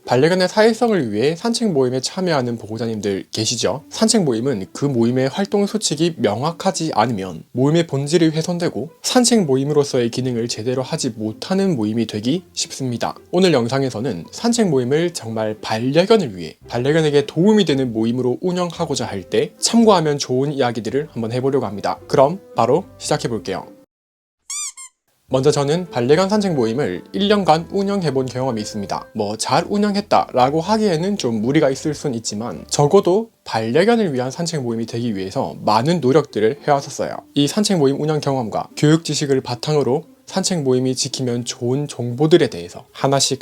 반려견의 사회성을 위해 산책 모임에 참여하는 보호자님들 계시죠? 산책 모임은 그 모임의 활동 수칙이 명확하지 않으면 모임의 본질이 훼손되고 산책 모임으로서의 기능을 제대로 하지 못하는 모임이 되기 쉽습니다. 오늘 영상에서는 산책 모임을 정말 반려견을 위해 반려견에게 도움이 되는 모임으로 운영하고자 할 때 참고하면 좋은 이야기들을 한번 해보려고 합니다. 그럼 바로 시작해볼게요. 먼저 저는 반려견 산책 모임을 1년간 운영해본 경험이 있습니다. 잘 운영했다 라고 하기에는 좀 무리가 있을 순 있지만 적어도 반려견을 위한 산책 모임이 되기 위해서 많은 노력들을 해왔었어요. 이 산책 모임 운영 경험과 교육 지식을 바탕으로 산책 모임이 지키면 좋은 정보들에 대해서 하나씩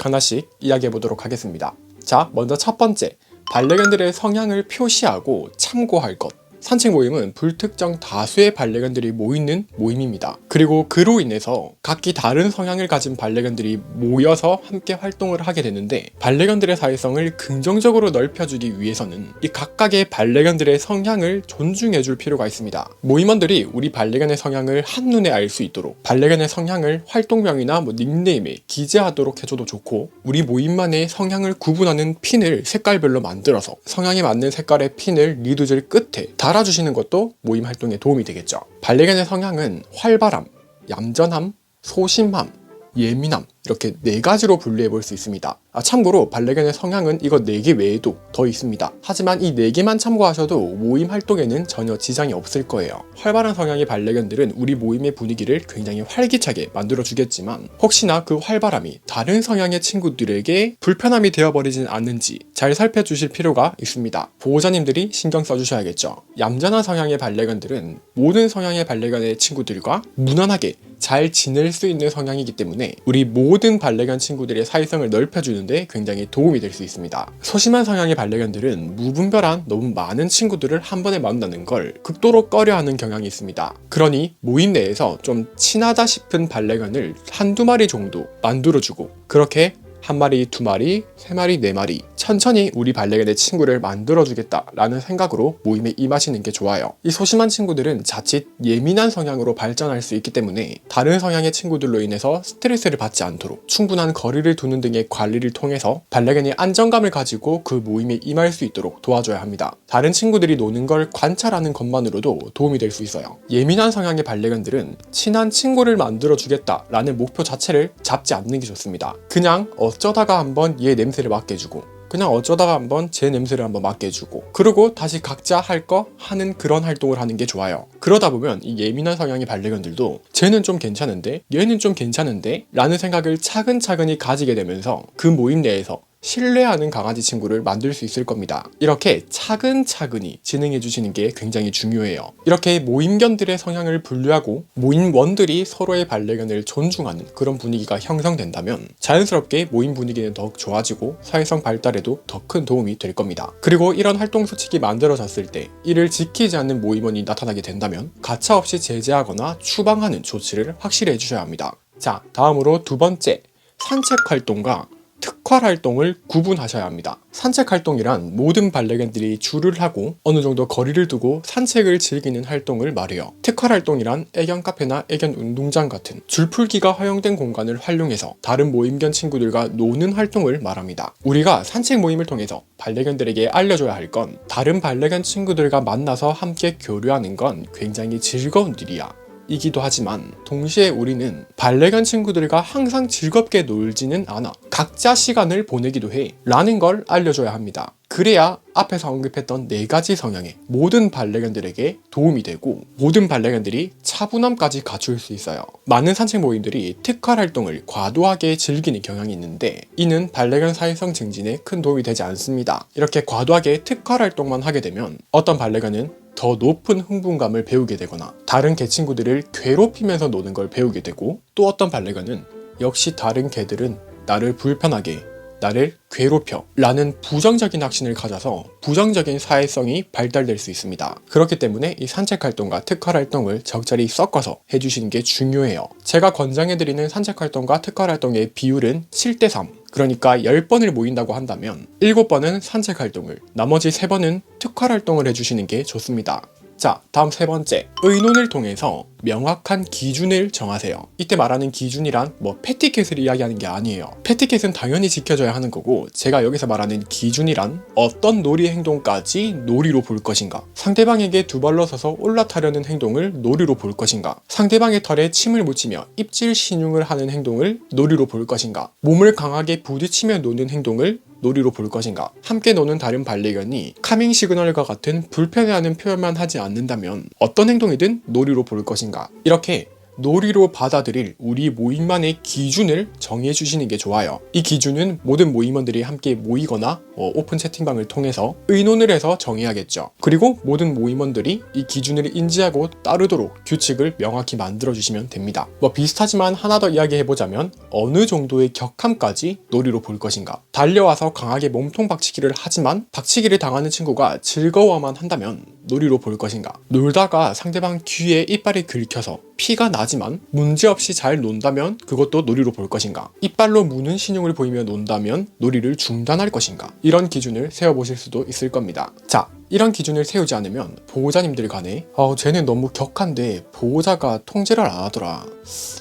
이야기해보도록 하겠습니다. 자, 먼저 첫 번째, 반려견들의 성향을 표시하고 참고할 것. 산책 모임은 불특정 다수의 반려견들이 모이는 모임입니다. 그리고 그로 인해서 각기 다른 성향을 가진 반려견들이 모여서 함께 활동을 하게 되는데, 반려견들의 사회성을 긍정적으로 넓혀주기 위해서는 이 각각의 반려견들의 성향을 존중해줄 필요가 있습니다. 모임원들이 우리 반려견의 성향을 한눈에 알 수 있도록 반려견의 성향을 활동명이나 닉네임에 기재하도록 해줘도 좋고, 우리 모임만의 성향을 구분하는 핀을 색깔별로 만들어서 성향에 맞는 색깔의 핀을 리드줄 끝에 달아주시는 것도 모임 활동에 도움이 되겠죠. 반려견의 성향은 활발함, 얌전함, 소심함, 예민함, 이렇게 4가지로 분류해 볼 수 있습니다. 참고로 반려견의 성향은 이거 4개 외에도 더 있습니다. 하지만 이 4개만 참고하셔도 모임 활동에는 전혀 지장이 없을 거예요. 활발한 성향의 반려견들은 우리 모임의 분위기를 굉장히 활기차게 만들어 주겠지만, 혹시나 그 활발함이 다른 성향의 친구들에게 불편함이 되어버리진 않는지 잘 살펴주실 필요가 있습니다. 보호자님들이 신경 써주셔야겠죠. 얌전한 성향의 반려견들은 모든 성향의 반려견의 친구들과 무난하게 잘 지낼 수 있는 성향이기 때문에 우리 모든 반려견 친구들의 사회성을 넓혀주는데 굉장히 도움이 될 수 있습니다. 소심한 성향의 반려견들은 무분별한 너무 많은 친구들을 한 번에 만나는 걸 극도로 꺼려하는 경향이 있습니다. 그러니 모임 내에서 좀 친하다 싶은 반려견을 한두 마리 정도 만들어주고, 그렇게 1마리, 2마리, 3마리, 4마리 천천히 우리 반려견의 친구를 만들어주겠다라는 생각으로 모임에 임하시는 게 좋아요. 이 소심한 친구들은 자칫 예민한 성향으로 발전할 수 있기 때문에 다른 성향의 친구들로 인해서 스트레스를 받지 않도록 충분한 거리를 두는 등의 관리를 통해서 반려견이 안정감을 가지고 그 모임에 임할 수 있도록 도와줘야 합니다. 다른 친구들이 노는 걸 관찰하는 것만으로도 도움이 될 수 있어요. 예민한 성향의 반려견들은 친한 친구를 만들어주겠다라는 목표 자체를 잡지 않는 게 좋습니다. 그냥 어쩌다가 한번 얘 냄새를 맡게 해주고, 그냥 어쩌다가 한번 제 냄새를 한번 맡게 해주고, 그리고 다시 각자 할 거 하는 그런 활동을 하는 게 좋아요. 그러다 보면 이 예민한 성향의 반려견들도 쟤는 좀 괜찮은데 얘는 좀 괜찮은데 라는 생각을 차근차근히 가지게 되면서 그 모임 내에서 신뢰하는 강아지 친구를 만들 수 있을 겁니다. 이렇게 차근차근히 진행해 주시는 게 굉장히 중요해요. 이렇게 모임견들의 성향을 분류하고 모임원들이 서로의 반려견을 존중하는 그런 분위기가 형성된다면 자연스럽게 모임 분위기는 더욱 좋아지고 사회성 발달에도 더 큰 도움이 될 겁니다. 그리고 이런 활동 수칙이 만들어졌을 때 이를 지키지 않는 모임원이 나타나게 된다면 가차없이 제재하거나 추방하는 조치를 확실히 해주셔야 합니다. 자, 다음으로 2번째, 산책 활동과 특화 활동을 구분하셔야 합니다. 산책 활동이란 모든 반려견들이 줄을 하고 어느 정도 거리를 두고 산책을 즐기는 활동을 말해요. 특화 활동이란 애견 카페나 애견 운동장 같은 줄풀기가 허용된 공간을 활용해서 다른 모임견 친구들과 노는 활동을 말합니다. 우리가 산책 모임을 통해서 반려견들에게 알려줘야 할 건, 다른 반려견 친구들과 만나서 함께 교류하는 건 굉장히 즐거운 일이야 이기도 하지만, 동시에 우리는 반려견 친구들과 항상 즐겁게 놀지는 않아 각자 시간을 보내기도 해 라는 걸 알려줘야 합니다. 그래야 앞에서 언급했던 4가지 성향의 모든 반려견들에게 도움이 되고 모든 반려견들이 차분함까지 갖출 수 있어요. 많은 산책 모임들이 특화 활동을 과도하게 즐기는 경향이 있는데 이는 반려견 사회성 증진에 큰 도움이 되지 않습니다. 이렇게 과도하게 특화 활동만 하게 되면 어떤 반려견은 더 높은 흥분감을 배우게 되거나 다른 개 친구들을 괴롭히면서 노는 걸 배우게 되고, 또 어떤 반려견은 역시 다른 개들은 나를 불편하게, 나를 괴롭혀 라는 부정적인 확신을 가져서 부정적인 사회성이 발달될 수 있습니다. 그렇기 때문에 이 산책 활동과 특화 활동을 적절히 섞어서 해주시는 게 중요해요. 제가 권장해드리는 산책 활동과 특화 활동의 비율은 7:3, 그러니까 10번을 모인다고 한다면 7번은 산책 활동을, 나머지 3번은 특화 활동을 해주시는 게 좋습니다. 자, 다음 세 번째. 의논을 통해서 명확한 기준을 정하세요. 이때 말하는 기준이란 패티켓을 이야기하는 게 아니에요. 패티켓은 당연히 지켜져야 하는 거고, 제가 여기서 말하는 기준이란 어떤 놀이 행동까지 놀이로 볼 것인가, 상대방에게 두 발로 서서 올라타려는 행동을 놀이로 볼 것인가, 상대방의 털에 침을 묻히며 입질 신용을 하는 행동을 놀이로 볼 것인가, 몸을 강하게 부딪히며 노는 행동을 놀이로 볼 것인가, 함께 노는 다른 반려견이 카밍 시그널과 같은 불편해하는 표현만 하지 않는다면 어떤 행동이든 놀이로 볼 것인가, 이렇게 놀이로 받아들일 우리 모임만의 기준을 정해 주시는 게 좋아요. 이 기준은 모든 모임원들이 함께 모이거나 오픈 채팅방을 통해서 의논을 해서 정해야겠죠. 그리고 모든 모임원들이 이 기준을 인지하고 따르도록 규칙을 명확히 만들어 주시면 됩니다. 비슷하지만 하나 더 이야기해보자면, 어느 정도의 격함까지 놀이로 볼 것인가. 달려와서 강하게 몸통 박치기를 하지만 박치기를 당하는 친구가 즐거워만 한다면 놀이로 볼 것인가. 놀다가 상대방 귀에 이빨이 긁혀서 피가 나지만 문제없이 잘 논다면 그것도 놀이로 볼 것인가. 이빨로 무는 신용을 보이며 논다면 놀이를 중단할 것인가. 이런 기준을 세워보실 수도 있을 겁니다. 자, 이런 기준을 세우지 않으면 보호자님들 간에 쟤는 너무 격한데 보호자가 통제를 안 하더라,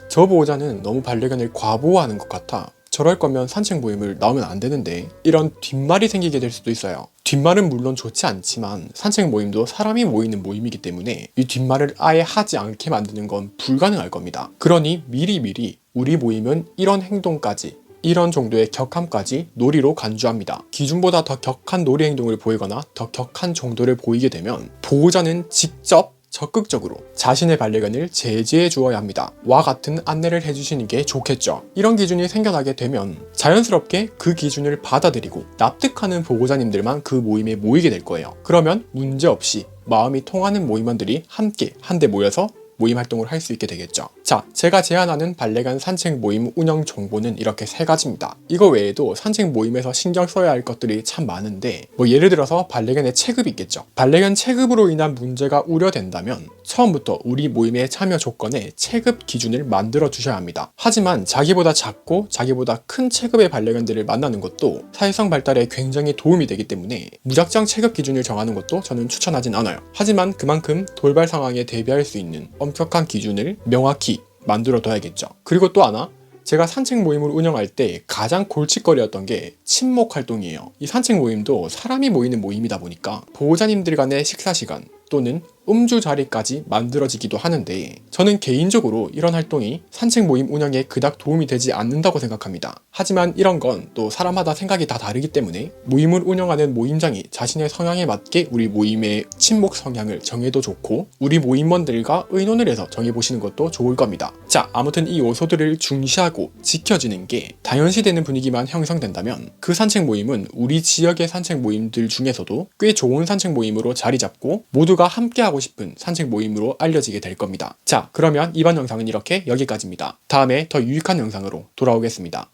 저 보호자는 너무 반려견을 과보호하는 것 같아, 저럴 거면 산책 모임을 나오면 안 되는데, 이런 뒷말이 생기게 될 수도 있어요. 뒷말은 물론 좋지 않지만 산책 모임도 사람이 모이는 모임이기 때문에 이 뒷말을 아예 하지 않게 만드는 건 불가능할 겁니다. 그러니 미리미리 우리 모임은 이런 행동까지, 이런 정도의 격함까지 놀이로 간주합니다. 기준보다 더 격한 놀이 행동을 보이거나 더 격한 정도를 보이게 되면 보호자는 직접 적극적으로 자신의 반려견을 제지해 주어야 합니다. 와 같은 안내를 해주시는 게 좋겠죠. 이런 기준이 생겨나게 되면 자연스럽게 그 기준을 받아들이고 납득하는 보호자님들만 그 모임에 모이게 될 거예요. 그러면 문제없이 마음이 통하는 모임원들이 함께 한데 모여서 모임 활동을 할 수 있게 되겠죠. 자, 제가 제안하는 반려견 산책 모임 운영 정보는 이렇게 세 가지입니다. 이거 외에도 산책 모임에서 신경 써야 할 것들이 참 많은데, 예를 들어서 반려견의 체급이 있겠죠. 반려견 체급으로 인한 문제가 우려된다면 처음부터 우리 모임의 참여 조건에 체급 기준을 만들어 주셔야 합니다. 하지만 자기보다 작고 자기보다 큰 체급의 반려견들을 만나는 것도 사회성 발달에 굉장히 도움이 되기 때문에 무작정 체급 기준을 정하는 것도 저는 추천하진 않아요. 하지만 그만큼 돌발 상황에 대비할 수 있는 엄격한 기준을 명확히 만들어 둬야겠죠. 그리고 또 하나, 제가 산책 모임을 운영할 때 가장 골칫거리였던 게 친목 활동이에요. 이 산책 모임도 사람이 모이는 모임이다 보니까 보호자님들 간의 식사 시간 또는 음주 자리까지 만들어지기도 하는데, 저는 개인적으로 이런 활동이 산책 모임 운영에 그닥 도움이 되지 않는다고 생각합니다. 하지만 이런 건 또 사람마다 생각이 다 다르기 때문에 모임을 운영하는 모임장이 자신의 성향에 맞게 우리 모임의 친목 성향을 정해도 좋고, 우리 모임원들과 의논을 해서 정해보시는 것도 좋을 겁니다. 자, 아무튼 이 요소들을 중시하고 지켜지는 게 당연시되는 분위기만 형성된다면 그 산책 모임은 우리 지역의 산책 모임들 중에서도 꽤 좋은 산책 모임으로 자리 잡고 모두가 함께 하고 싶은 산책 모임으로 알려지게 될 겁니다. 자, 그러면 이번 영상은 이렇게 여기까지입니다. 다음에 더 유익한 영상으로 돌아오겠습니다.